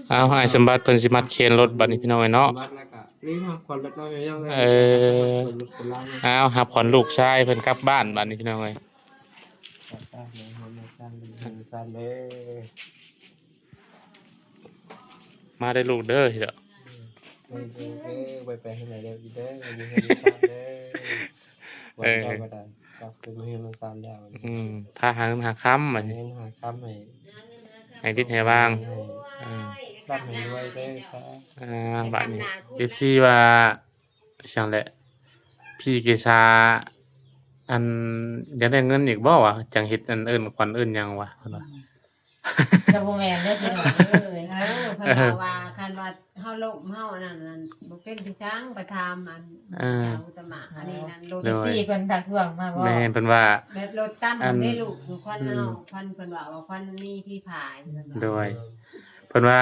เอาให้สมบัติเพิ่นสิมัดเคนรถบัดนี้พี่น้องเนาะบัดแล้วก็นี่มาควันรถน้อยยังไงเออเอาหับขวัญลูกชายเพิ่นกลับบ้านบัดนี้พี่น้องเอ้ยมาได้ลูกเด้อเด้อไปให้ไหนเด้ออีเด้อมีให้ตาเด้อวันเจ้าก็ได้กับคือมีให้ตาแล้วพาหาเงินหาค้ำบัดนี้ ให้หาค้ำให้พิษให้บ้างบ้านให้รวยเด้อครับบัดนี้ FC ว่าจังแหละพี่เกษาอันอยากได้เงินอีกบ่วะจังเฮ็ดอันอื่นขวัญอื่นหยังวะเพิ่นว่า จะบ่แม่นเด้อพี่น้องเอ้ยเพิ่นว่าคันว่าเฮาล้มเฮานั่นบ่เป็นพี่ช้างไปทำอันอุตมะอันนี้นั่นรถสี่เพิ่นทักท้วงมาบ่แม่เพิ่นว่าแบบรถตั้มได้ลูกควันเฮาควันเพิ่นว่าควันมีพี่ผายโดยเพิ่นว่า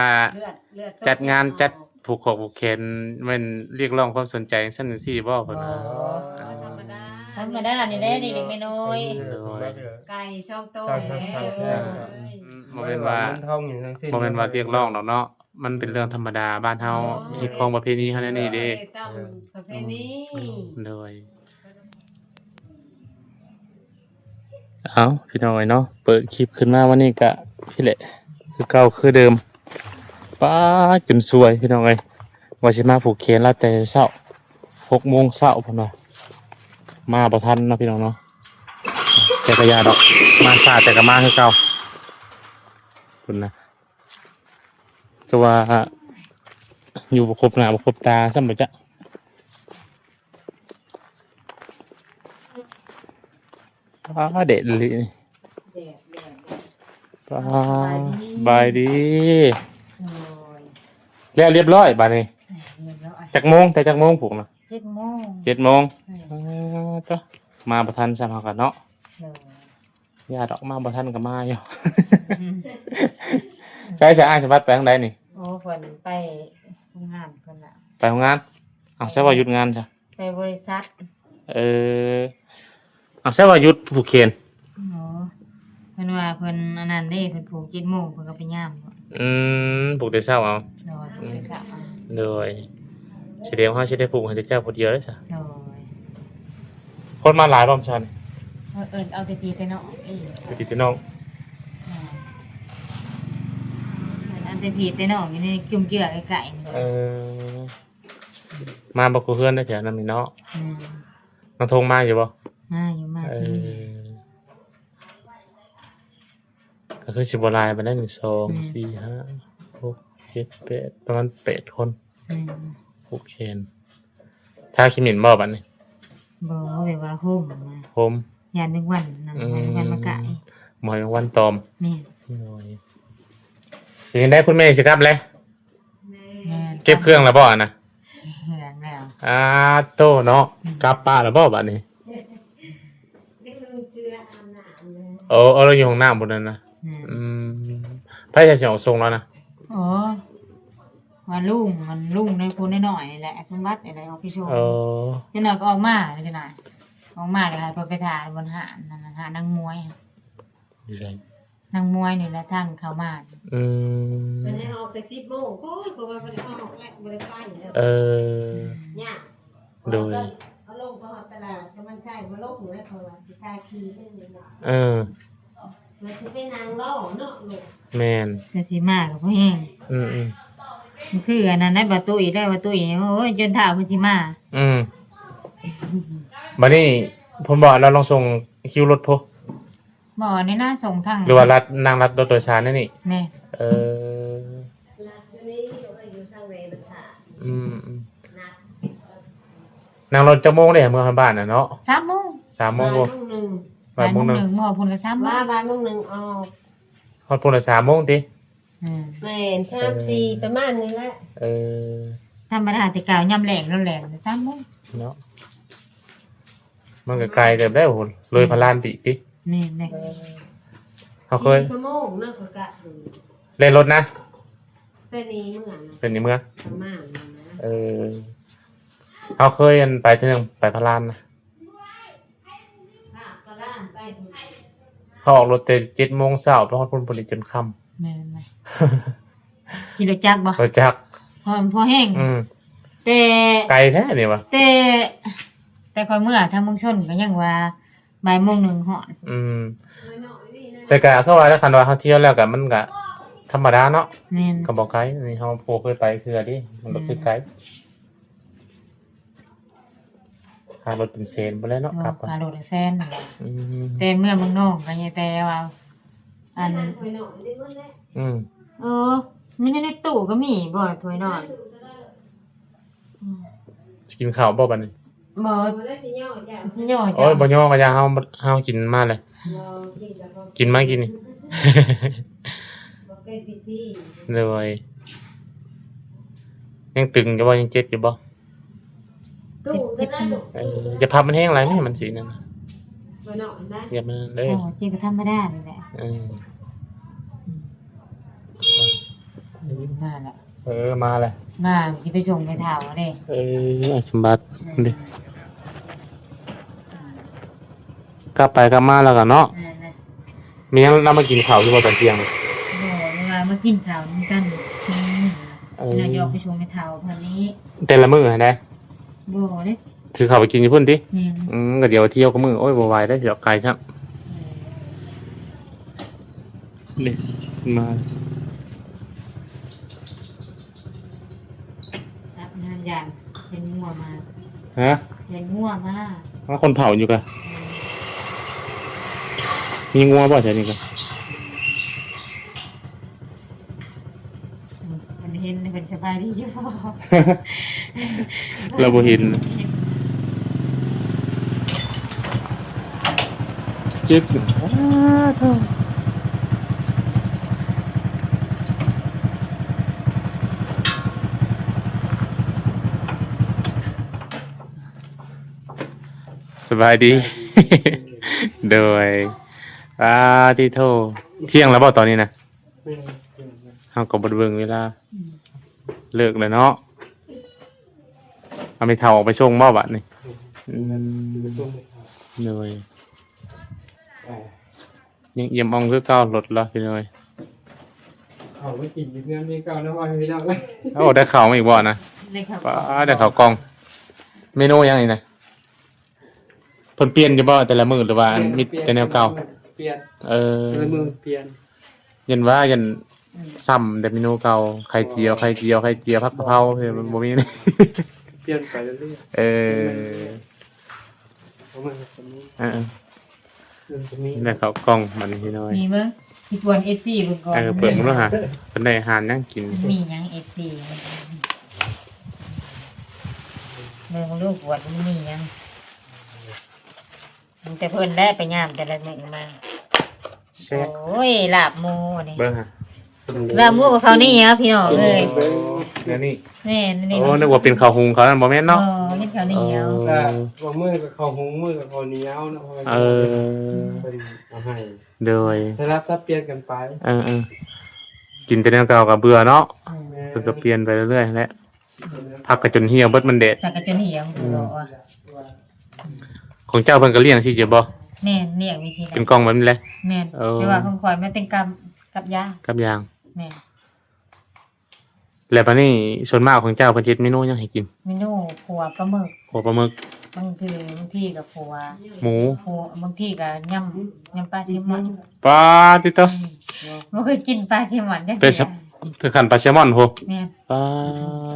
จัดงานจัดผูกคอผูกแขนแม่นเรียกร้องความสนใจจังซั่นจังซี่บ่เพิ่นว่าธรรมดานี่แหละเด็กๆน้อยไก่ช่องโตบ่แม่นว่าบ่แม่นว่าเรียกร้องดอกเนาะมันเป็นเรื่องธรรมดาบ้านเฮาเฮ็ดของประเพณีเฮาแน่นี่เด้ต้องประเพณีโดยเอาพี่น้อยเนาะเปิดคลิปขึ้นมาวันนี้ก็พี่แหละคือเก่าคือเดิมป้าจนสวยพี่น้องเอ้ยว่าสิมาผูกแขนแล้วแต่เช้า 6:00 นเช้าพุ่นว่ามาบ่ทันเนาะพี่น้องเนาะแต่ก็อย่าดอกมาช้าแต่ก็มาคือเก่าพุ่นนะก็ว่าอยู่บ่ครบหน้าบ่ครบตาซ้ำบ่จ๊ะเด็ดเลยป้าสบายดีแล้วเรียบร้อยบัดนี้จักโมงแต่จักโมงผูกนะ7:00 นจ้ะมาบ่ทันซ้ำเฮากันเนาะญาติออกมาบ่ทันก็มาอยู่ใช่อ้ายสมบัติไปทางใดนี่โอ้เพิ่นไปโรงงานเพิ่นน่ะไปโรงงานอ้าวใช่ว่าหยุดงานจ้ะไปบริษัทอ้าวใช่ว่าหยุดผูกแขนอ๋อเพิ่นว่าเพิ่นอันนั้นเด้เพิ่นผูก7:00 นเพิ่นก็ไปย่ามผูกแต่เช้าเอาโดยผูกแต่เช้าโดยสิเดียวเฮาสิได้ผูกให้เจ้าผู้เดียวเด้อจ้ะโดยคนมาหลายบ่ซั่นเอาแต่พี่แต่น้องพี่แต่น้องอันแต่พี่แต่น้องอยู่ในจุ่มเจือไก่มาบ่กูเฮือนได้แถวนั้นนี่เนาะน้องทงมาอยู่บ่อยู่มาที่นี่ก็คือสิบ่หลายปานใด1 2 4 5 6 7 8ประมาณ8คนโอเคถ้าคิมินบ่บัดนี้บ่แบบว่าโฮมโฮมยาน1วันนำวันมากะหมอยวันตอมแม่ยังได้คุณแม่สิครับเลยเก็บเครื่องแล้วบ่น่ะเครื่องแล้วโตเนาะกลับป้าแล้วบ่บัดนี้เราอยู่ห้องน้ำบนนั้นนะไผจะสิเอาส่งแล้วนะอ๋อว่าลุงมันลุงในคนน้อยๆนี่แหละสมบัติอะไรเอาไปส่งจังได๋ก็ออกมาจังได๋ออกมาเลยค่ะเพิ่นไปถ่ายบนหาดนั่นน่ะหานางมวยอยู่ไสนางมวยนี่แหละทางเข้ามาเพิ่นให้ออกแต่ 10:00 นก็ว่าบ่ได้ออกแล้วบ่ได้ไปเนี่ยโดยเอาลงไปหาตลาดจะมันใช่บ่ลงแล้วเขาว่าสิทายขี้ได้เลยมันสิไปนางล้อเนาะลูกแม่นก็สิมาก็บ่แฮงมันคืออันนั้นได้ประตูอีกได้ประตูอีกโอ้ยจนท่าเพิ่นสิมาบัดนี้ผมบอกเราลองส่งคิวรถพบ่นี่น่าส่งทางหรือว่ารัดนั่งรัดรถโดยสารนี่แม่รัดนี้อยู่ทางเวรค่ะนั่งรถจักโมงได้เมื่อบ้านน่ะเนาะ3:00 น3:00 นบ่บ่ายโมง1บ่พุ่นก็3:00 นว่าบ่ายโมง1ออกฮอดพุ่นละ3:00 นติแม่น3 4ประมาณนี้แหละธรรมดาแต่กาวยามแลงแล้วแลง3:00 นเนาะมันก็ไกลเติบได้โหเลยพารานตินี่เขาเคยชั่วโมงนะก็กะเล่นรถนะเป็นนี้เมืองเป็นนี้เมืองประมาณนั้นเขาเคยไปเที่นึงไปพารานนะเขาออกรถแต่7:00 นเช้าไปฮอดพุ่นจนค่ำแม่น ขี่รถจักรบ่ รถจักร พอแห้งแต่ ไกลแท้นี่วะ แต่คอยเมื่อทางเมืองชนก็ยังว่าบ่ายโมงหนึ่งหอน แต่ก็เข้าว่าแล้วคันว่าเฮาเที่ยวแล้วก็มันก็ธรรมดาเนาะ แม่น ก็บ่ไกลนี่เฮาโพเคยไปคือดิมันก็คือไกลค่ารถเป็นเซนบ่แล้วเนาะครับ พาโลดแซนนั่นแหละ อืม แต่เมื่อเมืองนอกก็ยังแต่ว่าอัน อืม มีในตู้ก็มีบ่ถ้วยนอน สิกินข้าวบ่บัดนี้ บ่สิย่อ โอ้ จ้ะ ยบ่ย่อก็อย่าเฮากินมาเลยกินมากินนี่ เลยยังตึงอยู่บ่ยังเจ็บอยู่บ่จะพับมันแห้งหลายไหมมันสินั่นน่ะอย่ามันเด้อ โอ้จิก็ธรรมดานี่แหละมาละ มาเลย มาสิไปส่งไปเฒ่าเด้ สมบัติดิกลับไปกลับมาแล้วกันเนาะ นั่นน่ะ มียังนำมากินข้าวอยู่บ่ตอนเที่ยง บ่เวลามากินข้าวนำกันเรายกไปส่งไปเฒ่าเพิ่นนี้ แต่ละมื้อให้ได้ บ่เด้ ถือข้าวไปกินอยู่พุ่นติ แม่น ก็เดี๋ยวเที่ยวกับมื้อโอ้ยบ่ไหวได้อเดี๋ยวไกลซักนี่มา รับงานอย่างเห็นงัวมา ฮะ เห็นงัวมา ว่าคนเผาอยู่กะมีงัวบ่แถวนี้กะ มันเห็นเป็นสบายดีอยู่บ่ เราบ่เห็นจึ๊กสบายดี โดยที่โทเที่ยงแล้วบ่ตอนนี้นะเฮาก็บ่ได้เบิ่งเวลาเลิกแล้วเนาะเอาไปเฒ่าออกไปส่งบ่บัดนี่โดยยังเอี่ยมอ่องคือเก่ารถละพี่น้อย เขาไม่กินอยู่เงินนี่เก่านะว่าพี่น้องเลย โอ้ได้ข้าวมาอีกบ่นะ ได้ครับ ได้ข้าวกล่อง เมนูยังนี่นะเพิ่นเปลี่ยนอยู่บ่แต่ละมื้อหรือว่ามีแต่แนวเก่า เปลี่ยน แต่ละ มือเปลี่ยน ยันว่ายันซ้ำแต่เมนูเก่าไข่เจียวผัดกะเพราเฮ้ยมันบ่มีนี่ เปลี่ยนไปเรื่อย ๆประมาณนี้นี้ ได้ข้าวกล่องมันพี่น้อย มีเบิ่งสิปวน FC เบิ่งก่อน เปิดมื้อละหาเพิ่นได้อาหารยังกิน มีหยัง FC เบิ่งลูกปวดมันมีหยังมันแต่เพิ่นได้ไปยามแต่ละมื้อมา แซ่บ โอ้ยลาบหมูนี่ เบิ่งฮะ ลาบหมูกับเขาวนี่ครับพี่น้องเอ้ย เดี๋ยวนี้ แม่นี่ โอ้นึกว่าเป็นข้าวหุงเขานั่นบ่แม่นเนาะ นี่ข้าวเหนียว ก็ว่ามือกับข้าวหุงมือกับข้าวเหนียวนะเป็นเอาให้ โดย สลับซับเปลี่ยนกันไป กินแต่แนวเก่ากับเบื่อเนาะเพิ่นก็เปลี่ยนไปเรื่อยๆแหละพักก็จนเหี่ยวเบิดมันเด็ด ปากกระจนเหี่ยวคือบอกว่า ของเจ้าเพิ่นก็เลี้ยงสิเจ็บบ่ แม่นเนี่ยมีสิ เป็นกล่องแบบนี้แหละ แม่นแต่ว่าของข่อยมันเป็นกับยา กับยาง แม่น แล้วบัดนี้ส่วนมากของเจ้าเพิ่นเฮ็ดเมนูหยังให้กิน เมนูผัวปลาหมึก หัวปลาหมึก บางทีกับผัว หมู บางทีกับยำปลาชิมอน ปลาติโต บ่เคยกินปลาชิมอนจัง เป็นถึงขั้นปลาแซลมอนโห แม่น ปลา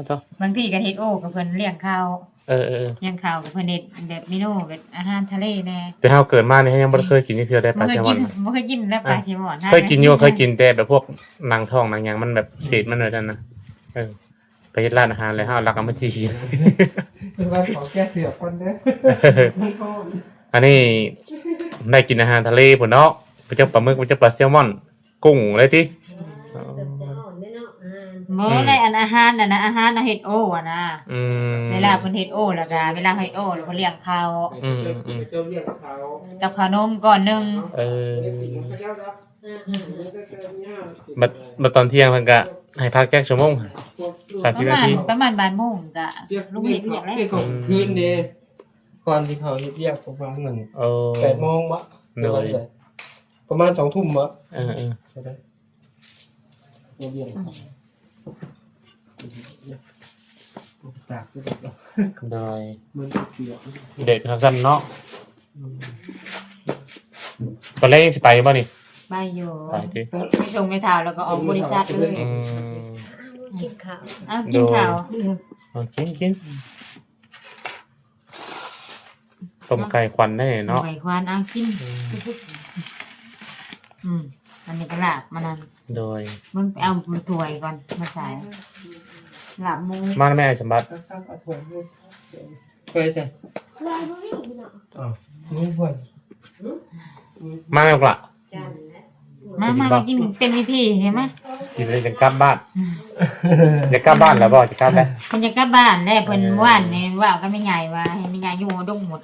โต บางทีก็เฮ็ดโอกับเพิ่นเลี้ยงข้าว เออ เลี้ยงข้าวกับเพิ่นเฮ็ดแบบเมนูแบบอาหารทะเลแน่ แต่เฮาเกิดมานี่ยังบ่เคยกินนี่คือได้ปลาแซลมอน บ่เคยกินแล้วปลาชิมอน เคยกินอยู่เคยกินแต่แบบพวกหนังทองหนังหยังมันแบบเศษมันเลยนั่นนะไปเฮ็ดร้านอาหารเลยเฮารักเอามาที เป็นวันขอแก้เสือกคนเด้อ อันนี้ได้กินอาหารทะเลพุ่นเนาะไปเจ้าปลาหมึกไปเจ้าปลาแซลมอน กุ้งเลยติ บ่ได้อันอาหารน่ะนะอาหารน่ะเฮ็ดโออ่ะนะ ม เวลาเพิ่นเฮ็ดโอแล้วก็เวลาเฮ็ดโอแล้วเพิ่นเลี้ยงข้าว เจ้าเรียกเขา กับขนมก่อนหนึง เจ้ารับ บัดตอนเที่ยงเพิ่นก็ให้พักแค่ชั่วโมง30นาที ประมาณบ่ายโมงก็ เรียก ลุงเฮ็ดเรียกแล้ว เรียกของคืนเด้ก่อนที่เขาเรียกประมาณนั้น 8 โมงวะประมาณ 2 ทุ่มวะ เออ ใช่ไหมเรียก ตากก็ได้ โดย มันเปียก เด็กครับสั้นเนาะตอนแรกยังสิไปบ่นี่ ไปอยู่ ไปติ ไปส่งไปถาวแล้วก็ออกบริษัทเลย อืม กินข้าว อ้าวกินข้าว เอากินต้มไก่ควันได้เนาะ ไข่ควานอ้าวกินอันนี้ก็ลาบมันนั่น โดย มึงไปเอาถ้วยก่อนมาใส่ลาบหมู มาแม่สมบัติ ตั้งเอาถั่วด้วยเคยใช่ ลายบ่มีพี่น้อง อ๋อไม่ควร มาแม่กละ จานและ มากินเป็นวิธีเห็นไหม กินเลยจะกลับบ้านจะกลับบ้านแล้วบ่จะกลับได้ คนจะกลับบ้านได้เพิ่นว่านนี่ว่าก็ไม่ใหญ่ว่าให้ไม่ใหญ่อยู่ดงหมด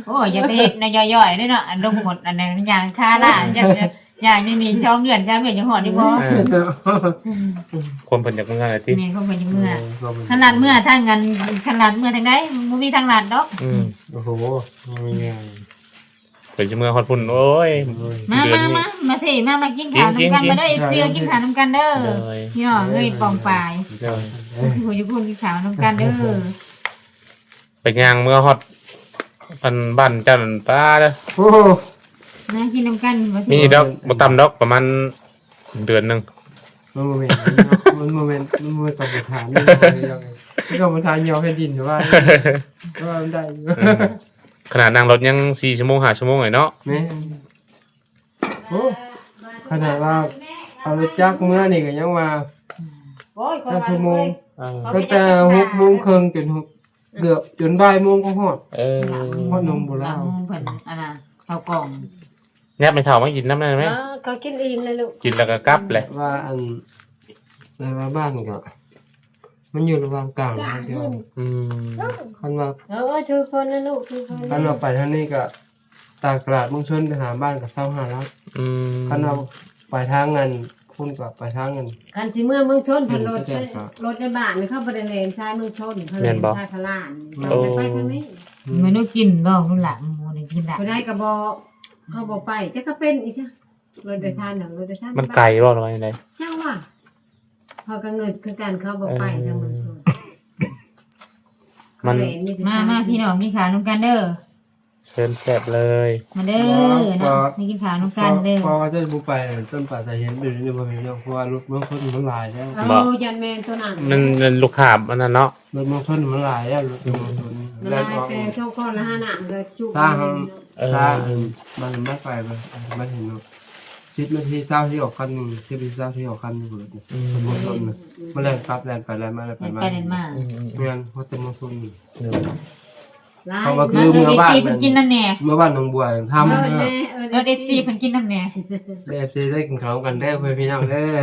โอ้อย่าไปเฮ็ดนะย่อยๆด้วยเนาะอันดงหมดอันนั้นอย่างค่าล่างอย่างนี้มีช่องเดือนช่องเดือนยังหอดดีบ่ คนเพิ่นอยากเมื่อไหร่ติ นี่เขาเพิ่นจะเมื่อขนาดเมื่อทางกันขนาดเมื่อทางใดบ่มีทางลาดดอก โอ้โหไม่ง่าย เพิ่นสิเมื่อฮอดพุ่นโอ้ย มา เดือนนี้ สิมากินข้าวนำกันมาเด้อ FC กินข้าวนำกันเด้อ เลย พี่น้องเอ้ยปองปลาย เลย ผู้อยู่พุ่นกินข้าวนำกันเด้อ ไปย่างเมื่อฮอดบ้านเจ้านั่นป้าเด้อ โอ้โห มากินนำกันบ่ มีดอกบ่ต่ำดอกประมาณเดือนหนึง มันโมเมนต์มันโมเมนต์กรรมฐานนี่ยังไงกรรมฐานยอแผ่นดินหรือว่ามันได้อยู่ ขนาดนั่งรถยัง4ชั่วโมง5ชั่วโมงเลยเนาะ แม่โอ้ขนาดว่าเอารถจักรเมื่อนี่ก็ยังว่า โอ้ย 5 ชั่วโมง เออ ตั้งแต่6 โมงครึ่งจนเกือบจนบ่ายโมงก็ฮอด เออ ฮอดนมโบราณ เพิ่นอันน่ะข้าวกล่อง ยับไม่เท่ามากินน้ำได้ไหม ก็กินอิ่มเลยลูก กินแล้วก็กลับเลย ว่าอันในว่าบ้านก็มันอยู่ระหว่างกลางนะเดียว อืม คันว่า ทุกคนนะลูกทุกคน คันว่าไปทางนี้ก็ตากตลาดมุ่งชนไปหาบ้านกับเศร้าหาแล้ว อืม คันว่าไปทางเงินพุ่นก็ไปทางเงิน คันสิเมื่อเมืองชนเพิ่นรถในบ้านนี่เข้าบ่ได้เลนซ้ายเมืองชนเพิ่นเลนซ้ายพลานเราจะไปทางนี้ มื้อนี้กินดอกนู่นล่ะหมูนี่กินได้ บ่ได้ก็บ่เขาบ่ไปแต่ก็เป็นอีซะรถโดยสารน่ะรถโดยสาร มันไกลบ่หรือว่ายังไง จังว่าเขาก็เงินคือกันเขาบ่ไปทางเมืองชน มาพี่น้องกินข้าวนำกันเด้อ เซิร์นแซ่บเลย มาเด้อนะมากินข้าวนำกันเด้อ พอจะบุไปต้นป่าสายเห็นอยู่นี่บ่เห็นเนาะเพราะว่ารถเมืองชนมันหลายแล้ว เอายันแมนตัวนั้น มันลูกหาบอันนั้นเนาะ รถเมืองชนมันหลายแล้วรถเมืองชน ลายแต่เจ้าก้อนละ5หนามก็จุก ถ้ามันไม่ไปมันเห็นเนาะชิดมันที่เจ้าที่ออกคันนึงที่เจ้าที่ออกคันนึงเลยรถเมืองชนมันแล่นปั๊บแล่นไปแล่นมาแล่นไปมา ไปเล่นมา เมืองเพราะแต่เมืองชน เขา ก็ ก็ คื คือ อ เมื่อบ้าน เพิ่นกินน้ำแหน่ เมื่อบ้านหนองบัวทำ เอ เมื่อ เอฟซีเพิ่นกินน้ำแหน่ ได้ซีได้กินข้าวกันได้เพื่อนพี่น้องเด้อ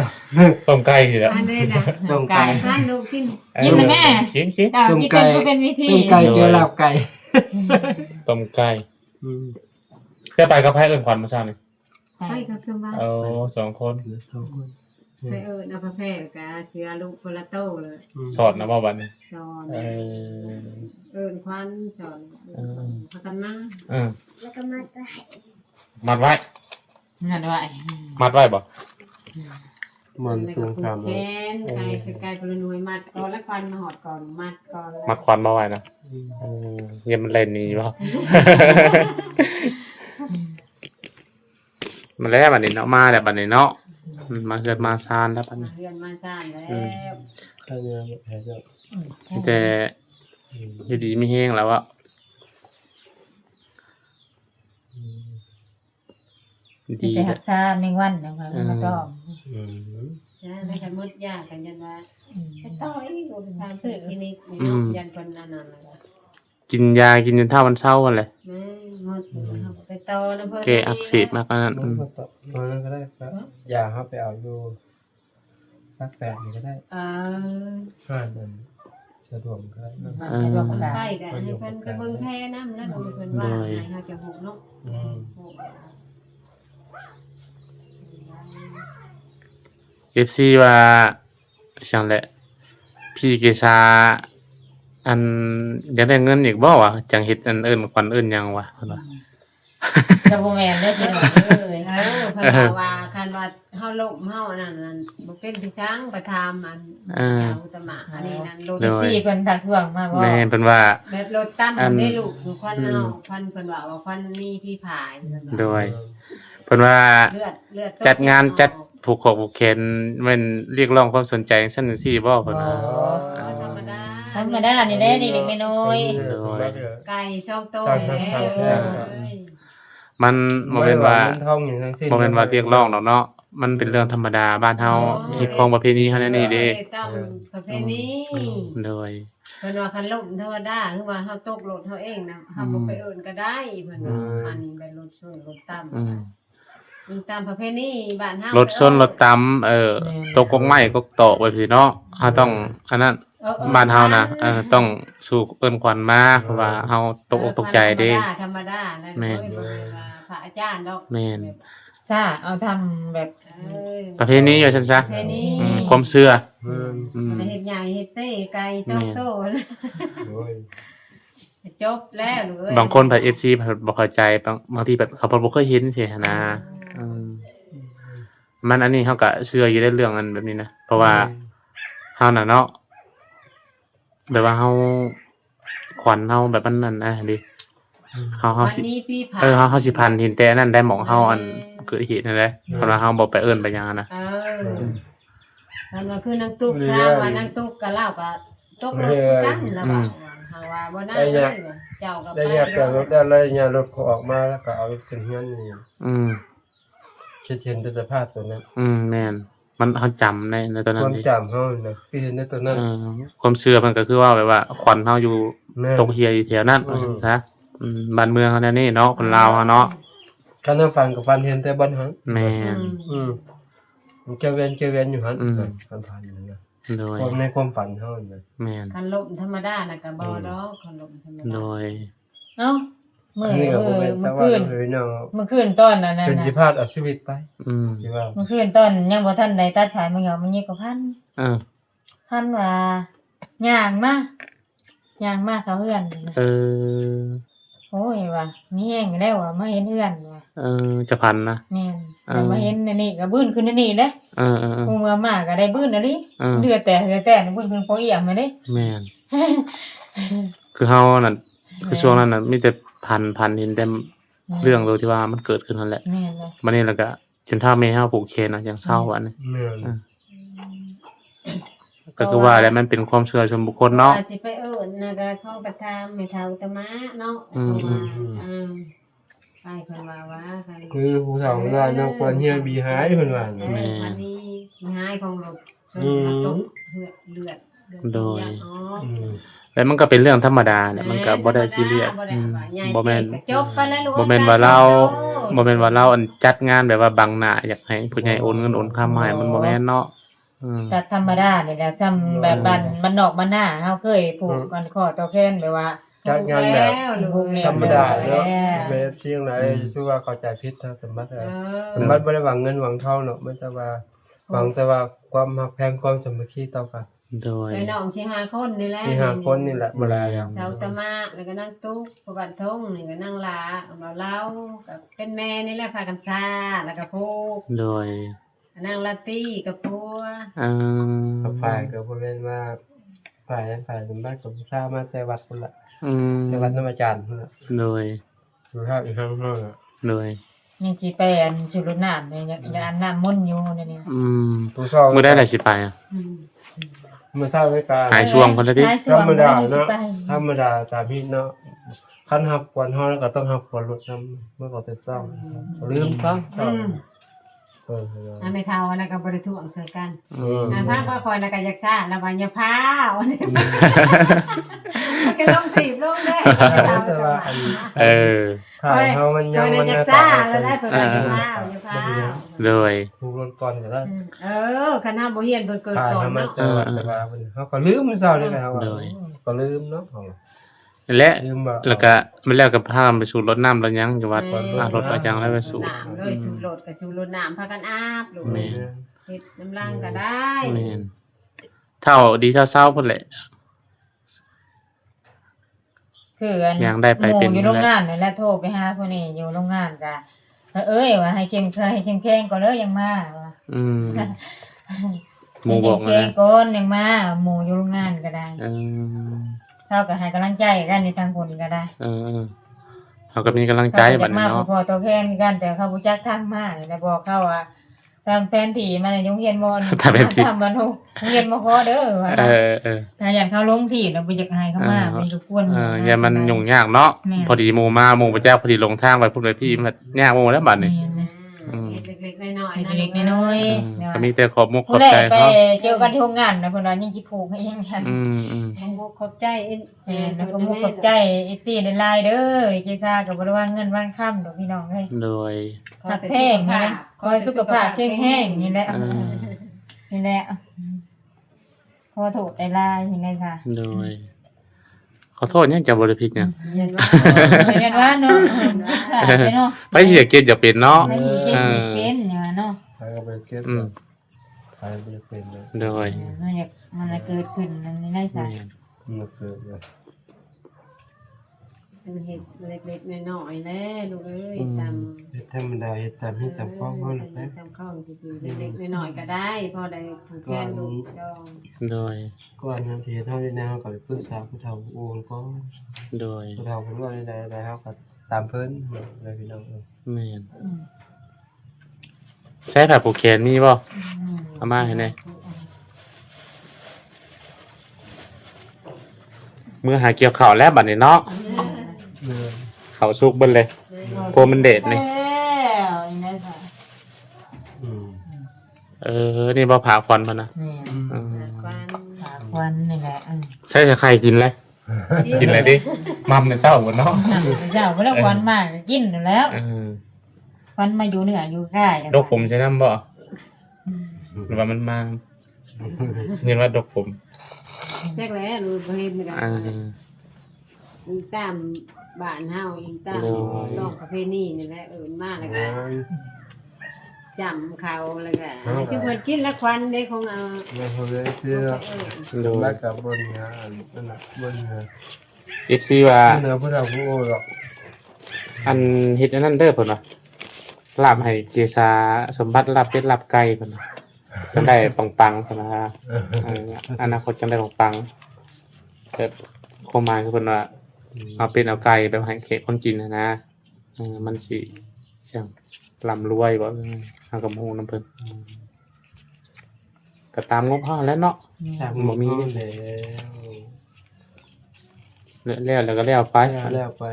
ต้มไก่สิแล้ว อันนี้นะ ต้มไก่ ร้านลูกกิน กินนะแม่ กินสิ ดาวกินเป็นก็เป็นวิธี ต้มไก่เกลือลาบไก่ ต้มไก่แค่ไปกับแพ้เอินขวัญมาเช้านี่ ไปกับสมบัติ เอา2 คน ไปเอาพระแพร่กะเสือลูกคนละโตเลย สอดนะบ่บัดนี้ สอน เออ ควันสอนพักกันมา เออ แล้วก็มาได้ มัดไว้ นั่นไว้ มัดไว้บ่ มัน แล้ว ตู ก็ ง ผู คาก ม แขนไก่กระนวยมัดก่อนแล้วควันมาหอดก่อนมัดก่อน มัดขวัญมาไว้นะเยี่ยมมันเล่นนี่บ่ มันแล้วบัดนี้เนาะมาแล้วบัดนี้เนาะมาเกิดมาซานแล้วบัดนี้ เพื่อนมาซ่านแล้ว ถ้าเนี่ยแพ้จะ มีแต่อยู่ดีมีแห้งแล้วอะดี แต่หักษาแมงวันนะคะมาต้อม นะได้กันมืดยากกันยันว่าไปต่อยดูไปตามสื่อคลินิกยันคนนั้นนั่นแหละ กินยากินจนเท่าวันเช้าวันเลย แม่หมดไปต่อนะเพื่อน แกอักเสบมากขนาดนั้น มันก็ได้ครับอย่าครับไปเอาอยู่สัก8นี่ก็ได้ 5 เดือนสะดวกก็ได้ ไปกันให้เพิ่นไปเบิ่งแพ้น้ำแล้วเพิ่นว่าให้เฮาจะหกเนาะ FC ว่าช่างแหละ พี่เกษาอันอยากได้เงินอีกบ่วะจังเฮ็ดอันอื่นขวัญอื่นยังวะเพิ่นว่า จะบ่แม่นเด้อพี่น้องเอ้ย เพิ่นว่าคันว่าเฮาล้มเฮานั่นบ่เป็นพี่ช้างไปทำอันอุตมะอันนี้นั่นรถ สี่เพิ่นทักท้วงมาบ่ แม่นเพิ่นว่า แบบรถตั้มได้ลูกควันเฮาควันเพิ่นว่าควันมีพี่ผาย โดยเพิ่นว่า เลือด จัดงานจัดผูกคอผูกแขนแม่นเรียกร้องความสนใจจังซั่นจังซี่บ่เพิ่นว่า ธรรมดา ธรรมดานี่แหละนี่เด็กน้อย ไก่ช่องโต มันบ่แม่นว่า เงินทองอย่างทั้งสิ้น บ่แม่นว่าเรียกร้องดอกเนาะมันเป็นเรื่องธรรมดาบ้านเฮาเฮ็ดของประเพณีเฮาแนวนี้เด้ ต้องประเพณี โดย เพิ่นว่าคันล้มธรรมดาคือว่าเฮาตกรถเฮาเองนะเฮาบ่ไปเอิ้นก็ได้เพิ่นว่าอันนี้ไปรถชนรถตั้ม ยิงตามประเพณีบ้านเฮาร ถส้นรถตำตกกกไม้กกตอกไว้สิเนาะเฮาต้องอันนั้นบ้านเฮานะต้องสู่เอิ้นขวัญมาเพราะว่าเฮาตกอกตกใจเด้ ธรรมดานะโดยบ่ได้ว่าพระอาจารย์ดอก แม่น ๆซ่าเอาทำแบบ ประเพณีอยู่ซั่นซะ ประเพณี ความเชื่อ เฮ็ดใหญ่เฮ็ดเต้ไก่ช่องโตจบแล้วลูกเอ้ย บางคนแบบ FC เพิ่นบ่เข้าใจบางทีแบบเขาบ่เคยเห็นสินะมันอันนี้เฮาก็เชื่ออยู่ในเรื่องอันแบบนี้นะเพราะว่าเฮาน่ะเนาะแบบว่าเฮาขวัญเฮาแบบมันนั่นนะดิเฮา วัน สิ นี้พี่ผา เฮาสิพันเห็นแต่อันนั้นได้หมองเฮาอันเกิดเหตุนั่นแหละเพราะว่าเฮาบ่ไปเอิ้นไปหยังนะ มันว่าคือนางตุ๊กถามว่านางตุ๊กก็เล่าก็ตกรถกันแล้วว่าหาว่าบ่น่าเลยเจ้ากับ ได้แยกแต่รถอะไรเนี่ยรถเขาออกมาแล้วก็เอาขึ้นเฮือนนี่คิดเห็นแต่สภาพตัวนั้น แม่นมันเฮาจำในตอนนั้ คน วามจำเฮานะคิดเห็นในตัวนั้น ความเชื่อมันก็คือว่าแบบว่าขวัญเฮาอยู่ตกเฮียอยู่แถวนั้นซะบ้านเมืองเฮาแนวนี้เนาะคนลาวเฮาเนาะ คันนั้นฟันกับฟันเห็นแต่บ่หัน แม่น มันเกวียนอยู่หันคันผ่านอยู่นะ โดย ความในความฝันเฮาน่ะ แม่น คันลมธรรมดาน่ะก็บ่ดอกคันลมธรรม โด ดาย เอ้ามื้อ นี่ก็บ่เป็นแต่ว่า เมื่อคืนตอนนั้นน่ะ เป็นสิพาดเอาชีวิตไปที่ว่า เมื่อคืนตอนยังบ่ทันได้ตัดผายมันเหงามันยิ่งกว่าพันว่าย่างมาเขาเฮือน โอ้ยว่ะมีแห้งแล้วว่ะมาเห็นเฮือนว่ะ จะพันนะ แม่นแต่มาเห็นอันนี้ก็บื้นขึ้นอันนี้เด้ผู้เมื่อมาก็ได้บื้นอันนี้เลือดแต่บื้นขึ้นโปเอี่ยมมาเด้ แม่นคือเฮานั่นคือช่วงนั้นน่ะมีแต่พันเห็นแต่เรื่องตัวที่ว่ามันเกิดขึ้นนั่นแหละ แม่นเลย บัดนี้แล้วก็จนถ้าแม่เฮาผูกแขนน่ะอย่างเศร้าอันนี้ แม่น ก็คือว่าแล้วมันเป็นความเชื่อส่วนบุคคลเนาะ ว่าสิไปเอิ้นน่ะก็เข้าประทามแม่เฒ่าตะมะเนาะไปเพิ่นว่ากัน คือผู้เฒ่าว่าเนาะควรเฮียบีหายเพิ่นว่า วันนี้หายของรถชนกระตกเลือดแล้วมันก็เป็นเรื่องธรรมดาเนี่ยมันก็บ่ได้ซีเรียสบ่แม่นบ่แม่นว่าเราอันจัดงานแบบว่าบังหน้าอยากให้ผู้ใหญ่โอนเงินโอนค่ามาให้มันบ่แม่นเนาะ แต่ธรรมดานี่แหละซ้ำแบบบ้านนอกบ้านหน้าเฮาเคยผูกกันข้อต่อแขนแบบว่า จัดงานแบบธรรมดาเนาะ แล้ว แบบเสียงไหนชื่อว่าเข้าใจผิดทางสมบัติสมบัติบ่ได้หวังเงินหวังทองเนาะมันแต่ว่าหวังแต่ว่าความรักแพงความสามัคคีต่อกัน โดย ไปน้องสิหาคนนี่แหละ มี5คนนี่แหละบ่ได้ เฒ่าตะมะแล้วก็นั่งตุ๊กผู้บ้านทงนี่ก็นั่งลาเอาเล่ากับเป็นแม่นี่แหละพากันซ่าแล้วก็พูก โดย นั่งลาตี้กับพัว ฝ่ายก็บ่แม่นว่าฝ่ายสมบัติก็บ่ทราบมาแต่วัดพุ่นล่ะแต่วัดนำอาจารย์พุ่นล่ะ โดย อยู่ทางอีกทางเฮาน่ะ โดย ยังสิไปอันสุรน้ำเนี่ยยังอันน้ำมนต์อยู่เนี่ย ผู้เฒ่า มื้อได้หลายสิไปอ่ะ มื้อเช้าในการ หายช่วงคนละที่ ธรรมดาเนาะธรรมดาตามที่เนาะคันหับกวนเฮาแล้วก็ต้องหับกวนรถนำเมื่อก่อนจะต้องลืมซะอันไม่เท่าแล้วก็บ่ได้ถ่วงช่วยกัน พ พาก็คอยแล้วก็อยากซ่าแล้วว่าอย่าพาก็ลงถีบลงได้ แต่ว่าอัน เ ถ่ายเฮามันยังมัน อยาก ยัง ซ่าแล้วได้เพิ่นอย่าพาอย่าพา โดย ผู้รถก่อนก็ได้ คณะบ่เฮียนเพิ่นเกิด ถ่าย ก่อน เฮามัน เนาะ แต่ว่าเฮาก็ลืมมื้อเช้านี่แหละเฮาก็ลืมเนาะ และ ลืมบ่ แล้วก็มันแล้วก็พาไปสู่รถน้ำรถยังอยู่วัดรถประจังแล้วไปสู่ น้ำเลยสู่รถก็สู่รถน้ำพากันอาบลูกเฮ็ดน้ำล้างก็ได้ แม่นเท่าดีเท่าเศร้าพุ่นแหละ คืออัน ยังได้ไปเป็น อยู่โรงงานนี่แหละโทรไปหาผู้นี้อยู่โรงงานก็ เอ้ยว่าให้เข้มแข็งก่อนเด้อยังมาว่า หมู่บอก ให้เข้ม นะ แข็งก่อนยังมาหมู่อยู่โรงงานก็ได้ เออ เท่ากับให้กำลังใจกันในทางคนก็ได้ เออเขาก็มีกำลังใจบัดนี้ มา เนาะ พอตัวแพนกันแต่เขาบ่จักทางมาแล้วบอกเขาว่าตามแผนที่มาในโรงเรียนมอนทำบ้านโรงเรียนบ่พอเด้อว่า เออ ถ้าอยากเข้าลงที่แล้วบ่อยากให้เขามาเป็นรบกวน อย่ามันยุ่งยากเนาะพอดีหมู่มาหมู่พระเจ้าพอดีลงทางไปพุ่นไปพี่มันยากหมู่แล้วบัดนี้ เล็กๆน้อยๆ เล็กๆน้อยๆ ก็มีแต่ขอบมุกข ผู้ อบ ใด ใจ ไป เขา เจอกันที่โรงงานนะเพิ่นว่ายังสิผูกให้ยังกัน ขอบใจแล้วก็มุกขอบใจ FC ในไลน์เด้อเจซ่าก็บ่ได้ว่าเงินวางค่ำดอกพี่น้องเอ้ย โดย หักแพงนี่นะคอยสุขภาพแข็งแรงนี่แหละนี่แหละขอโทษในไลน์ยังไงซะ โดยขอโทษยังจะบ่ได้ผิดเนี่ย เย็นว่า เรียนว่าเนาะเนาะ ไปสิอยากเก็บอย่าเป็นเนาะ ไม่สิเก็บเป็นเนี่ยเนาะ ใครก็ไปเก็บใครไปเป็นเลย โดย มันอยากมันเกิดขึ้นในไลน์ซะ มันเกิดเลย เป็นเห็ดเล็กๆน้อยๆแล้วลูกเอ้ยตาม เฮ็ดธรรมดาเฮ็ดตามที่ตามข้อเขาหรอกนะ ตามข้าวซื่อๆเล็กๆน้อยๆก็ได้พอได้ผูกแขนลูกจอง โดย ก่อนทำทีเท่าที่แนวก็ไปปรึกษาผู้เฒ่าผู้โอนก็ โดย ผู้เฒ่าเพิ่นว่าได้เฮาก็ตามเพิ่นเลยพี่น้อง แม่นใช้ผ้าผูกแขนมีบ่เอามาให้แน่เมื่อหาเกี่ยวข้าวแล้วบัดนี้เนาะ เมื่อ ข้าวสุกเบิ่นเลยเพราะมันเด็ดนี่ แล้วยังไงซะ นี่บ่ผ่าควันมันนะ นี่ ควัน ควันนี่แหละ ใช่จะใครกินเลยกินอะไรดิมัมในเศร้าหมดเนาะ เจ้าก็แล้วควันมากกินแล้ว ควันมาอยู่เหนืออยู่ใกล้ ดกผมใช่น้ำบ่หรือว่ามันมาเรียนว่าดกผม แรกแล้วลูกบ่เห็นกันอิงตามบ้านเฮาอิงตามน้องประเพณีนี่แหละเอิ้นมาแล้วก็จำเขาแล้วก็ให้ทุกคนกินละควันได้ของเอา แล้วเขาเลยที่ โดย แล้วกับบนงานนั่นน่ะบนงาน FC ว่า เนื้อผู้เฒ่าผู้โอนหรอก อันเฮ็ดอันนั้นเด้อเพิ่นว่าลาบให้เจสาสมบัติลาบเป็ดลาบไก่เพิ่นว่าจังได้ปังๆเพิ่นว่าอนาคตจังได้ปังๆแต่ความหมายคือเพิ่นว่าเอาเป็ดเอาไก่ไปให้เขตคนกินนะมันสิจังร่ำรวยบ่เฮาก็บ่ฮู้นำเพิ่นก็ตามงบเฮาแล้วเนาะ ตามบ่มีแล้ว แล้วก็แล้วไป แล้วไป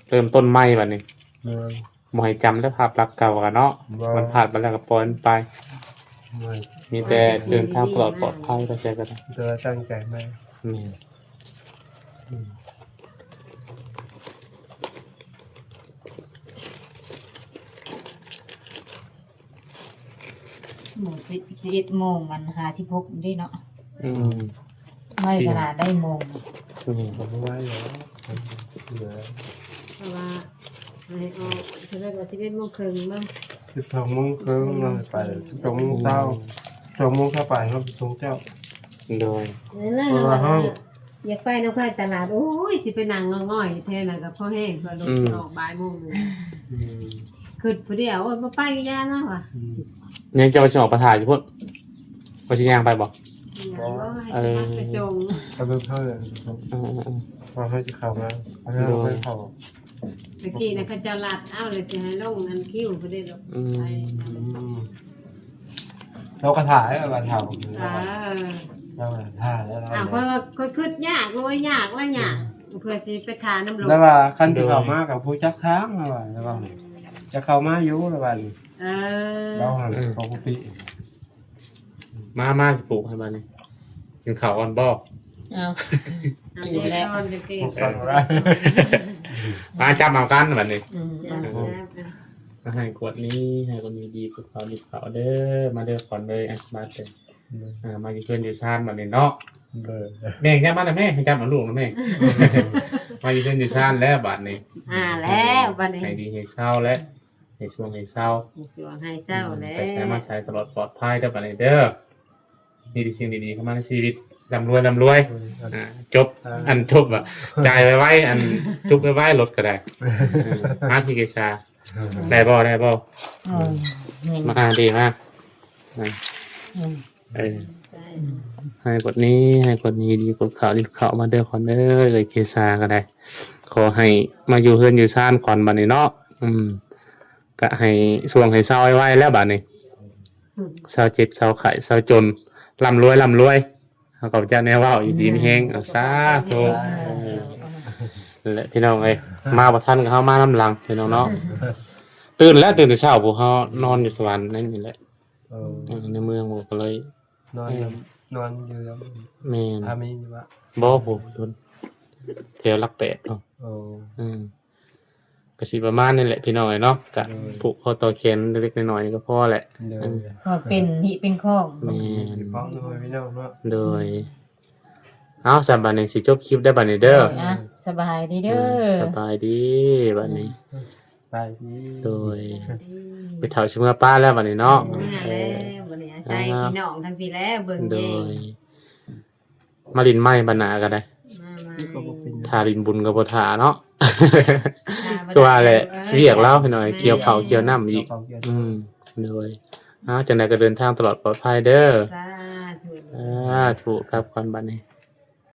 เริ่มต้นใหม่บัดนี้ เมือง บ่ให้จำได้ภาพลักษณ์เก่ากันเนาะมันผ่านไปแล้วก็ปล่อยมันไป เมือง มีแต่เดินทางปลอดภัยไปใช้กันนะ ตัวตั้งใจไหม หมู่11 โมงมัน56ด้วยเนาะ อืม ไม่ขนาดได้โมง ผมว่าแล้วเหลือ เพราะว่าให้ออกเท่าไหร่ก็11:30มั้ง 12 โมงครึ่งเราไป12 โมงเช้า2 โมงเข้าไปเราไปส่งเจ้า โดย นั่นน่ะอยากไปน้องไปตลาดโอ้ยสิไปนั่งง่อยๆแท้น่ะก็พอแห้งก็ลงออกบ่ายโมงนึงคือผู้เดียวบ่ไปก็ย่านะว่ะ ยังจะไปส่งประธานอยู่พุ่นว่าสิย่างไปบ่ ไปส่ง เอาไปเข้าเลยพอให้จะเข้ามาให้เราไปเข้า ตะกี้นะเขาจะลัดเอาเลยสิให้ลงนั่นคิ้วผู้เดียวไป เราก็ถ่ายแล้วเราถ่าย เราถ่ายแล้วเรา เพราะว่าก็คือยากเลยยากแล้วยากเพื่อสิไปทานน้ำลง แล้วว่าคันที่เข้ามากับผู้จักค้างแล้วว่าแล้วว่าจะเข้ามาอยู่แล้วว่าเราหันปกติ มาสิปลูกให้บัดนี้กินข้าวอ่อนบ่ เอา กินแล้วจะเก็บ มาจับเอากันบัดนี้ อืม มาให้กวดนี้ให้คนนี้ดีสุดเขาดีเขาเด้อมาเด้อก่อนเลยอัสมาเตมาอยู่เพื่อนอยู่ชาติบัดนี้เนาะแม่จับมาแล้วแม่จับมาลูกนะแม่มาอยู่เพื่อนอยู่ชาติแล้วบัดนี้ แล้วบัดนี้ ให้ดีให้เศร้าและให้ช่วงให้เศร้า สวงให้เศร้าแล้ว ไปใช้มาใช้ตลอดปลอดภัยเด้อบัดนี้เด้อมีสิ่งดีๆเข้ามาในชีวิตร่ำรวยจบอันจบอ่ะจ่ายไว้อันจุบไว้รถก็ได้มาพี่เกษา ได้บ่ได้บ่ โอ้ยเงิน มาดีมากเออให้กดนี้ดีกดข่าวรีบข่าวมาเด้อคอนเด้อเลยเคซาก็ได้ขอให้มาอยู่เฮือนอยู่ซ่านก่อนบัดนี้เนาะก็ให้ช่วงให้เศร้าไว้แล้วบัดนี้เศร้าเจ็บเศร้าไข้เศร้าจนร่ำรวยเขาก็จะแนวว่าอยู่ดีมีแฮงสาธุและพี่น้องเอ้ยมาบ่ทันก็เฮามาน้ำหลังพี่น้องเนาะตื่นแต่เช้าพวกเฮานอนอยู่สวรรค์นั่นนี่แหละในเมืองบ่ก็เลย นอนอยู่แล้ว แม่น พามีอยู่ว่า บ่โหโดนแถวหลักแปดเนาะ โอ้ ก็สิประมาณนี้แหละพี่น้อยเนาะก็ผูกคอต่อแขนเล็กๆน้อยๆก็พอแหละ เดิน ก็เป็นหิเป็นข้อง แม่น พร้อมด้วยพี่น้องเนาะ โดยเอาสำบัดนี้สิจบคลิปได้บัดนี้เด้อ นะสบายดีเด้อ สบายดีบัดนี้ ไปพี่ โดยไปเฒ่าชิเมื่อป้าแล้วบัดนี้เนาะ เมื่อแล้วบ่ได้อาศัยพี่น้องทั้งพี่แล้วเบิ่ง โด แย่ ยมาลินไม้บรรณาก็ได้ มา ก็บ่เป็น ทาลินบุญก็บ่ทาเนาะ ก็ว่าแหละเรียกแล้วพี่น้อยเกี่ยวข้าวเกี่ยวน้ำอีก ของเกียรติ โดยจังได๋ก็เดินทางตลอดปลอดภัยเด้อ สาธุ ถูกครับก่อนบัดนี้